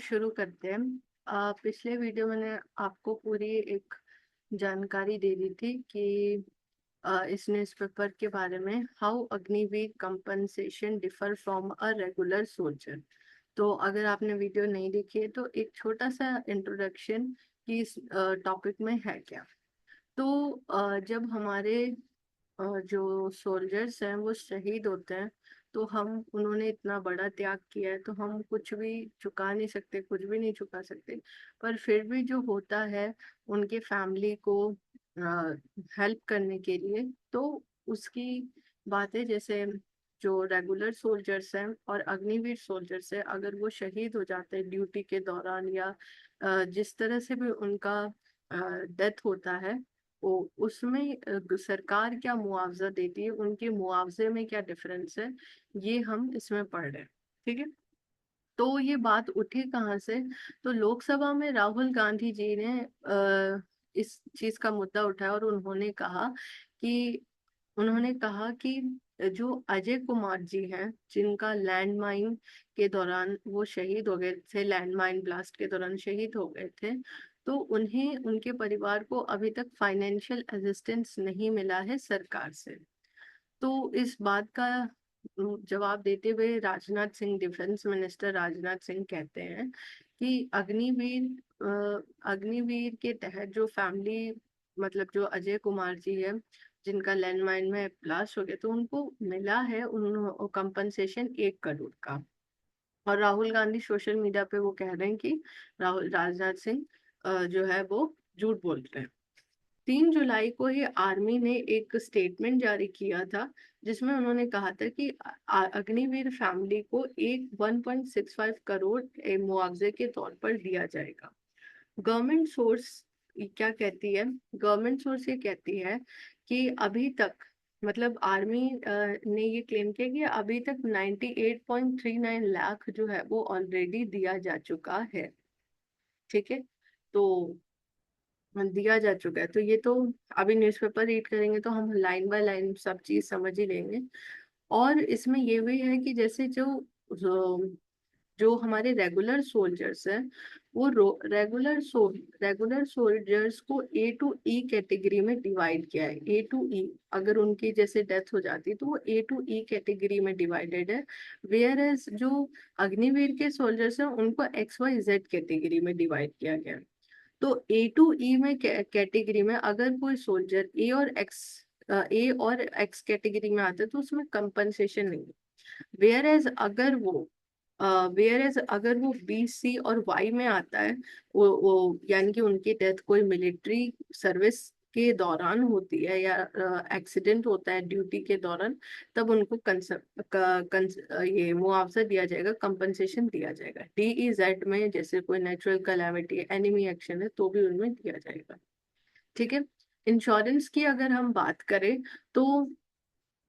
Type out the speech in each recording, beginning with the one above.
शुरू करते हैं। पिछले वीडियो मैंने आपको पूरी एक जानकारी दे दी थी कि इस न्यूज़पेपर के बारे में, how Agniveer compensation differ from a regular soldier. तो अगर आपने वीडियो नहीं देखी है तो एक छोटा सा इंट्रोडक्शन कि इस टॉपिक में है क्या। तो जब हमारे जो सोल्जर्स हैं वो शहीद होते हैं, तो हम उन्होंने इतना बड़ा त्याग किया है तो हम कुछ भी चुका नहीं सकते, कुछ भी नहीं चुका सकते। पर फिर भी जो होता है उनके फैमिली को हेल्प करने के लिए, तो उसकी बातें, जैसे जो रेगुलर सोल्जर्स हैं और अग्निवीर सोल्जर्स हैं, अगर वो शहीद हो जाते हैं ड्यूटी के दौरान या जिस तरह से भी उनका डेथ होता है, वो उसमें सरकार क्या मुआवजा देती है, उनके मुआवजे में क्या डिफरेंस है, ये हम इसमें पढ़ रहे हैं। ठीक है। तो ये बात उठी कहाँ से? तो लोकसभा में राहुल गांधी जी ने इस चीज का मुद्दा उठाया और उन्होंने कहा कि जो अजय कुमार जी हैं, जिनका लैंडमाइन के दौरान वो शहीद हो गए थे, लैंडमाइन ब्लास्ट के दौरान शहीद हो गए थे, तो उन्हें, उनके परिवार को अभी तक फाइनेंशियल असिस्टेंस नहीं मिला है सरकार से। तो इस बात का जवाब देते हुए राजनाथ सिंह, डिफेंस मिनिस्टर राजनाथ सिंह कहते हैं कि अग्निवीर के तहत जो फैमिली, मतलब जो अजय कुमार जी है जिनका लैंडमाइन में ब्लास्ट हो गया, तो उनको मिला है उन कंपनसेशन 1 करोड़ का। और राहुल गांधी सोशल मीडिया पे वो कह रहे हैं कि राहुल राजनाथ सिंह जो है वो झूठ बोल रहे हैं। 3 जुलाई को ही आर्मी ने एक स्टेटमेंट जारी किया था जिसमें उन्होंने कहा था कि अग्निवीर फैमिली को एक 1.65 करोड़ मुआवजे के तौर पर दिया जाएगा। गवर्नमेंट सोर्स क्या कहती है? गवर्नमेंट सोर्स ये कहती है कि अभी तक, मतलब आर्मी ने ये क्लेम किया कि अभी तक 98.39 लाख जो है वो ऑलरेडी दिया जा चुका है। ठीक है। तो दिया जा चुका है, तो ये तो अभी न्यूज़पेपर रीड करेंगे तो हम लाइन बाय लाइन सब चीज समझ ही लेंगे। और इसमें ये भी है कि जैसे जो जो हमारे रेगुलर सोल्जर्स हैं, वो रेगुलर सोल्जर्स को A to E कैटेगरी में डिवाइड किया है। A to E, अगर उनकी जैसे डेथ हो जाती है तो वो A to E कैटेगरी में डिवाइडेड है। वेयर एज जो अग्निवीर के सोल्जर्स हैं उनको XYZ कैटेगरी में डिवाइड किया गया है। तो A to E में कैटेगरी में अगर कोई सोल्जर ए और एक्स कैटेगरी में आता है तो उसमें कंपनसेशन नहीं है। वेयर एज अगर वो B, C और Y में आता है, वो यानी कि उनकी डेथ कोई मिलिट्री सर्विस के दौरान होती है या एक्सीडेंट होता है ड्यूटी के दौरान, तब उनको ये मुआवजा दिया जाएगा, कंपनसेशन दिया जाएगा। DEZ में जैसे कोई नेचुरल कैलामिटी, एनिमी एक्शन है, तो भी उनमें दिया जाएगा। ठीक है। इंश्योरेंस की अगर हम बात करें तो,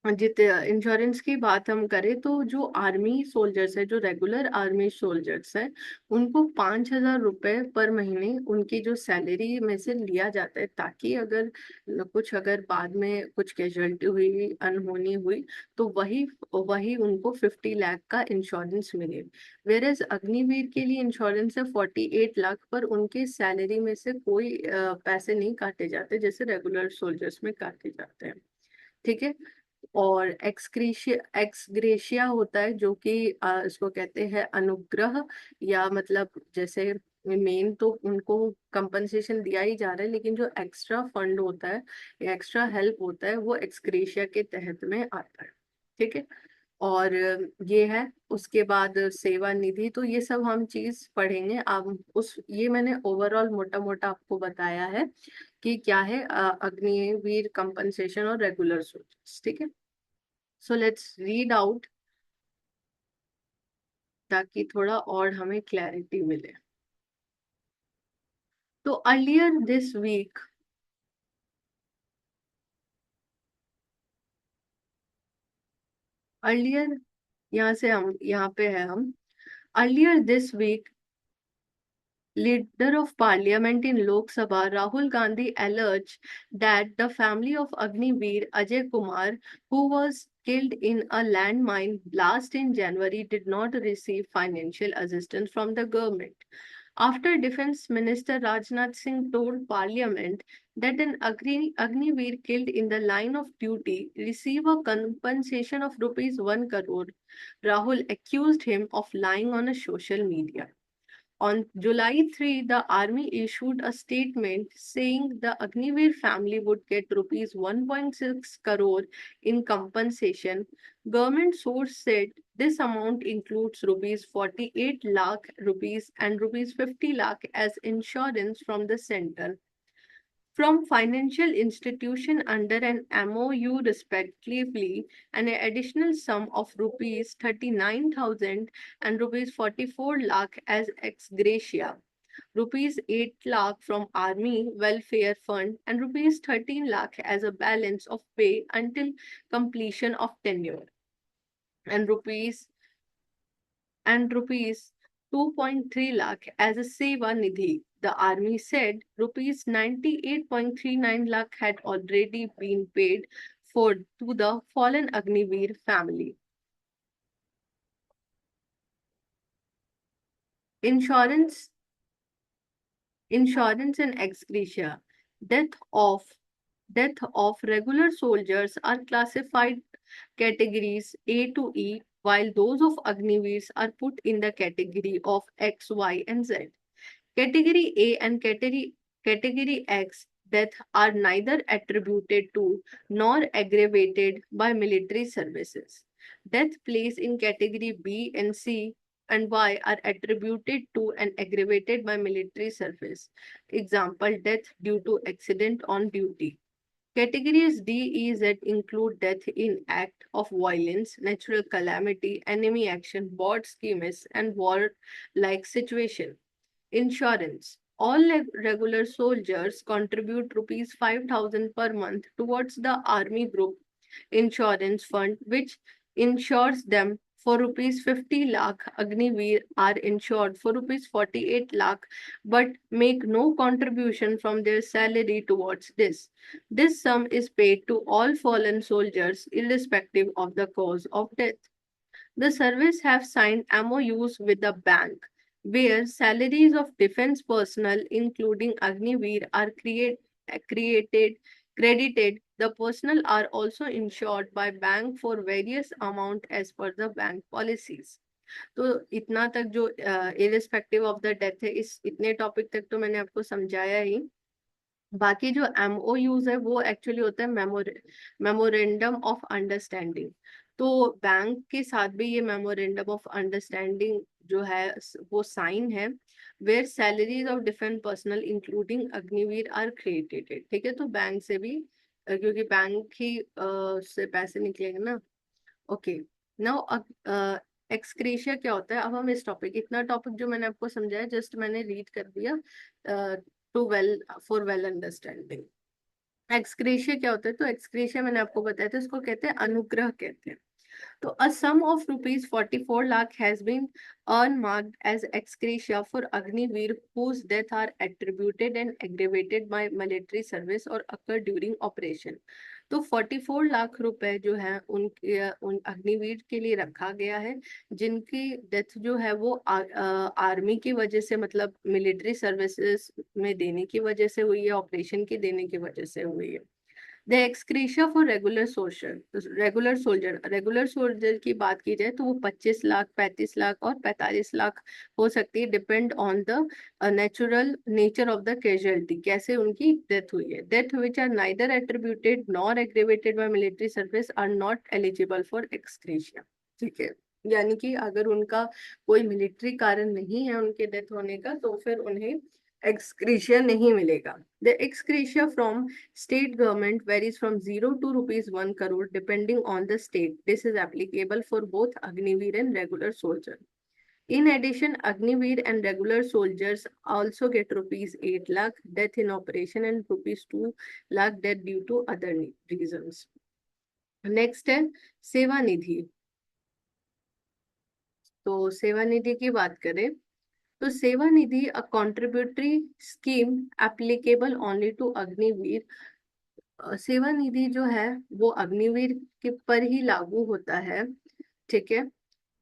जित इंश्योरेंस की बात हम करें तो जो आर्मी सोल्जर्स है, जो रेगुलर आर्मी सोल्जर्स है, उनको 5,000 रुपए पर महीने उनकी जो सैलरी में से लिया जाता है, ताकि अगर बाद में कुछ कैजुअलिटी हुई, अनहोनी हुई, तो वही वही उनको 50 लाख का इंश्योरेंस मिले। वेरएज अग्निवीर के लिए इंश्योरेंस है 48 लाख, पर उनके सैलरी में से कोई पैसे नहीं काटे जाते जैसे रेगुलर सोल्जर्स में काटे जाते हैं। ठीक है। और एक्सग्रेशिया होता है जो कि इसको कहते हैं अनुग्रह, या मतलब जैसे मेन तो उनको कंपनसेशन दिया ही जा रहा है, लेकिन जो एक्स्ट्रा फंड होता है, एक्स्ट्रा हेल्प होता है, वो एक्सग्रेशिया के तहत में आता है। ठीक है। और ये है, उसके बाद सेवा निधि, तो ये सब हम चीज पढ़ेंगे। अब उस ये मैंने ओवरऑल मोटा मोटा आपको बताया है कि क्या है अग्निवीर कंपनसेशन और रेगुलर सोल्जर्स। ठीक है। सो लेट्स रीड आउट ताकि थोड़ा और हमें क्लैरिटी मिले। तो अर्लियर यहाँ से हम यहाँ पे है हम earlier this week Leader of Parliament in Lok Sabha, Rahul Gandhi, alleged that the family of Agniveer Ajay Kumar, who was killed in a landmine blast in January, did not receive financial assistance from the government. After Defence Minister Rajnath Singh told Parliament that an Agniveer killed in the line of duty receive a compensation of rupees 1 crore, Rahul accused him of lying on a social media. On July 3, the army issued a statement saying the Agniveer family would get rupees 1.6 crore in compensation. Government source said this amount includes rupees 48 lakh rupees and rupees 50 lakh as insurance from the center from financial institution under an MOU respectively, and an additional sum of rupees 39,000 and rupees 44 lakh as ex gratia, rupees 8 lakh from Army Welfare Fund, and rupees 13 lakh as a balance of pay until completion of tenure, and rupees 2.3 lakh as a Seva Nidhi. The army said rupees 98.39 lakh had already been paid for to the fallen Agniveer family. Insurance, insurance and ex gratia. Death of death of regular soldiers are classified categories A to E, while those of Agniveers are put in the category of X, Y, and Z. Category A and Category X death are neither attributed to nor aggravated by military services. Death placed in Category B and C and Y are attributed to and aggravated by military service. Example, death due to accident on duty. Categories D, E, Z include death in act of violence, natural calamity, enemy action, bot schemes, and war-like situation. Insurance. All regular soldiers contribute rupees 5,000 per month towards the Army Group Insurance Fund, which insures them for rupees 50 lakh. Agniveer are insured for rupees 48 lakh but make no contribution from their salary towards this. This sum is paid to all fallen soldiers irrespective of the cause of death. The service have signed MOUs with the bank, where salaries of defense personnel, including Agniveer, are created, credited. The personnel are also insured by bank for various amount as per the bank policies. तो इतना तक जो irrespective of the death है, इस इतने topic तक तो मैंने आपको समझाया ही. बाकी जो MOUs है वो एक्चुअली होता है मेमोरेंडम ऑफ अंडरस्टैंडिंग. तो बैंक के साथ भी ये मेमोरेंडम ऑफ अंडरस्टैंडिंग जो है वो साइन है, where salaries of different personal including Agniveer are created. ठीक है, तो बैंक से भी क्योंकि बैंक ही से पैसे निकलेंगे ना. ओके, नाउ एक्सक्रेशिया क्या होता है. अब हम इस टॉपिक, इतना टॉपिक जो मैंने आपको समझाया जस्ट मैंने रीड कर दिया to well for well understanding. Ex gratia क्या होता है, तो एक्सक्रेशिया मैंने आपको बताया था, इसको कहते हैं अनुग्रह कहते हैं. So a sum of rupees 44 lakh has been earmarked as ex gratia for Agniveer whose death are attributed and aggravated by military service or occur during operation. तो 44 लाख रुपए जो है उनके उन अग्निवीर के लिए रखा गया है जिनकी डेथ जो है वो आर्मी की वजह से, मतलब मिलिट्री सर्विसेज में देने की वजह से हुई है, ऑपरेशन की देने की वजह से हुई है. द एक्सक्रीशिया फॉर रेगुलर सोल्जर की बात की जाए तो वो 25 लाख, 35 लाख और 45 लाख हो सकती है, depend on the natural nature of the casualty, कैसे उनकी डेथ हुई है. Death which are neither attributed nor aggravated by military service are not eligible for ex gratia. ठीक है, यानी कि अगर उनका कोई मिलिट्री कारण नहीं है उनके डेथ होने का तो फिर उन्हें excretia नहीं मिलेगा. The excretia from state government varies from 0 to rupees 1 crore depending on the state. This is applicable for both Agniveer and regular soldier. In addition, Agniveer and regular soldiers also get rupees 8 lakh death in operation and rupees 2 lakh death due to other reasons. Next है सेवा निधि. तो सेवा निधि की बात करें तो Seva Nidhi a contributory scheme applicable only to Agniveer. Seva Nidhi जो है वो अग्निवीर के पर ही लागू होता है, ठीक है।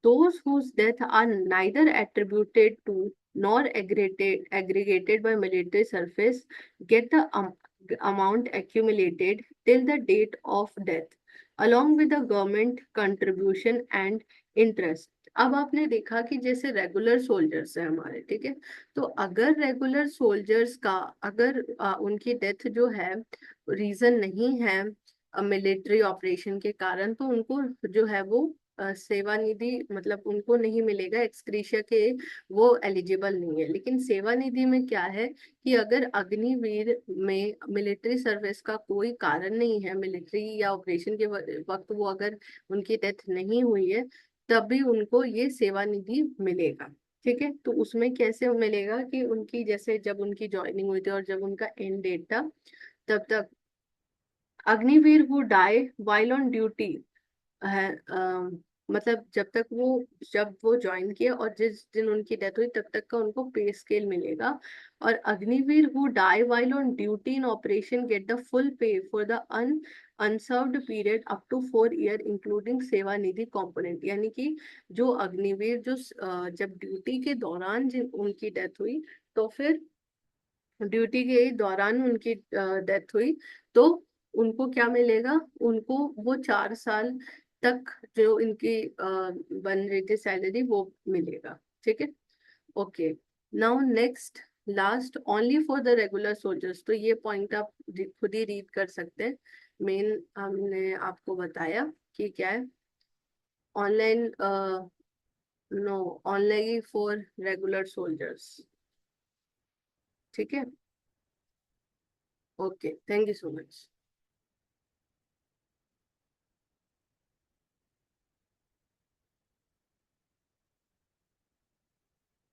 Those whose death are neither attributed to nor aggregated by military service get the amount accumulated till the date of death, along with the government contribution and interest। अब आपने देखा कि जैसे रेगुलर सोल्जर्स है हमारे, ठीक है, तो अगर रेगुलर सोल्जर्स का अगर उनकी डेथ जो है रीजन नहीं है मिलिट्री ऑपरेशन के कारण, तो उनको जो है वो सेवा निधि मतलब उनको नहीं मिलेगा एक्सक्रीशिया के, वो एलिजिबल नहीं है। लेकिन सेवा निधि में क्या है कि अगर अग्निवीर में मिलिट्री सर्विस का कोई कारण नहीं है, मिलिट्री या ऑपरेशन के वक्त वो अगर उनकी डेथ नहीं हुई है, तभी उनको ये सेवा निधि मिलेगा, ठीक है। तो उसमें कैसे मिलेगा कि उनकी जैसे जब उनकी ज्वाइनिंग हुई थी और जब उनका एंड डेट था, तब तक Agniveer who die while on duty है, मतलब जब वो ज्वाइन किए और जिस दिन उनकी डेथ हुई तब तक का उनको पे स्केल मिलेगा। और Agniveer who die while on duty in operation get the full pay for the unserved period up to 4 year including Seva Nidhi component. यानी कि जो अग्निवीर जो जब ड्यूटी के दौरान जिन उनकी डेथ हुई, तो फिर ड्यूटी के दौरान उनकी डेथ हुई, तो उनको क्या मिलेगा, उनको वो 4 साल तक जो इनकी बन रही थी सैलरी वो मिलेगा, ठीक है। Okay, now next last only for the regular soldiers. तो ये पॉइंट आप खुद ही रीड कर सकते हैं। मेन हमने आपको बताया कि क्या है, online no, online for regular soldiers, ठीक है। Okay, thank you so much.